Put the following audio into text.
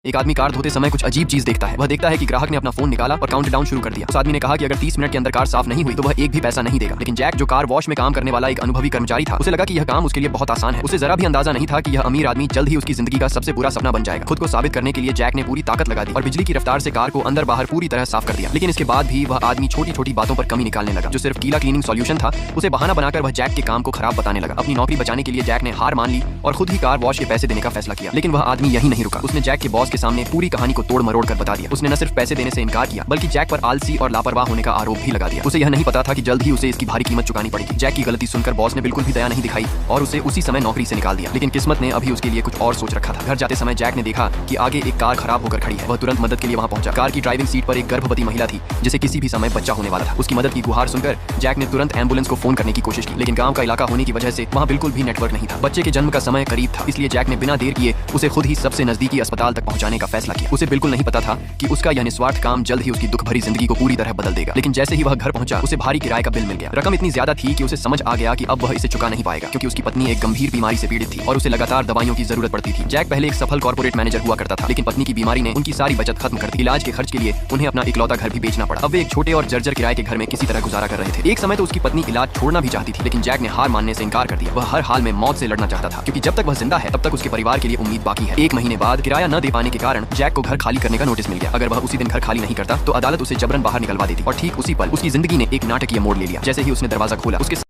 एक आदमी कार धोते समय कुछ अजीब चीज देखता है। वह देखता है कि ग्राहक ने अपना फोन निकाला और काउंटडाउन शुरू कर दिया। उस आदमी ने कहा कि अगर 30 मिनट के अंदर कार साफ नहीं हुई तो वह एक भी पैसा नहीं देगा। लेकिन जैक, जो कार वॉश में काम करने वाला एक अनुभवी कर्मचारी था, उसे लगा कि यह काम उसके लिए बहुत आसान है। उसे जरा भी अंदाजा नहीं था कि यह अमीर आदमी जल्द ही उसकी जिंदगी का सबसे बुरा सपना बन जाएगा। खुद को साबित करने के लिए जैक ने पूरी ताकत लगा दी और बिजली की रफ्तार से कार को अंदर बाहर पूरी तरह साफ कर दिया। लेकिन इसके बाद भी वह आदमी छोटी छोटी बातों पर कमी निकालने लगा। जो सिर्फ गीला क्लीनिंग सॉल्यूशन था, उसे बहाना बनाकर वह जैक के काम को खराब बताने लगा। अपनी नौकरी बचाने के लिए जैक ने हार मान ली और खुद ही कार वॉश के पैसे देने का फैसला किया। लेकिन वह आदमी यही नहीं रुका। उसने जैक के बॉस के सामने पूरी कहानी को तोड़ मरोड़ कर बता दिया। उसने न सिर्फ पैसे देने से इनकार किया, बल्कि जैक पर आलसी और लापरवाह होने का आरोप भी लगा दिया। उसे यह नहीं पता था कि जल्द ही उसे इसकी भारी कीमत चुकानी पड़ेगी। जैक की गलती सुनकर बॉस ने बिल्कुल भी दया नहीं दिखाई और उसे उसी समय नौकरी से निकाल दिया। लेकिन किस्मत ने अभी उसके लिए कुछ और सोच रखा था। घर जाते समय जैक ने देखा कि आगे एक कार खराब होकर खड़ी है। वह तुरंत मदद के लिए वहां पहुंचा। कार की ड्राइविंग सीट पर एक गर्भवती महिला थी जिसे किसी भी समय बच्चा होने वाला था। उसकी मदद की गुहार सुनकर जैक ने तुरंत एम्बुलेंस को फोन करने की कोशिश की, लेकिन गांव का इलाका होने की वजह से वहां बिल्कुल भी नेटवर्क नहीं था। बच्चे के जन्म का समय करीब था, इसलिए जैक ने बिना देर किए उसे खुद ही सबसे नजदीकी अस्पताल तक पहुंचाने का फैसला किया। उसे बिल्कुल नहीं पता था कि उसका यह निस्वार्थ काम जल्द ही उसकी दुख भरी जिंदगी को पूरी तरह बदल देगा। लेकिन जैसे ही वह घर पहुंचा, उसे भारी किराए का बिल मिल गया। रकम इतनी ज्यादा थी कि उसे समझ आ गया कि अब वह इसे चुका नहीं पाएगा, क्योंकि उसकी पत्नी एक गंभीर बीमारी से पीड़ित थी और उसे लगातार दवाइयों की जरूरत पड़ती थी। जैक पहले एक सफल कॉर्पोरेट मैनेजर हुआ करता था, लेकिन पत्नी की बीमारी ने उनकी सारी बचत खत्म कर दी। इलाज के खर्च के लिए उन्हें अपना इकलौता घर भी बेचना पड़ा। अब वे एक छोटे और जर्जर किराए के घर में किसी तरह गुजारा कर रहे थे। एक समय तो उसकी पत्नी इलाज छोड़ना भी चाहती थी, लेकिन जैक ने हार मानने से इनकार कर दिया। वह हर हाल में मौत से लड़ना चाहता था, क्योंकि जब तक वह जिंदा है तब तक उसके परिवार के लिए उम्मीद बाकी है। एक महीने बाद किराया न दे पाने के कारण जैक को घर खाली करने का नोटिस मिल गया। अगर वह उसी दिन घर खाली नहीं करता तो अदालत उसे जबरन बाहर निकलवा देती। और ठीक उसी पल उसकी जिंदगी ने एक नाटकीय मोड़ ले लिया। जैसे ही उसने दरवाजा खोला, उसके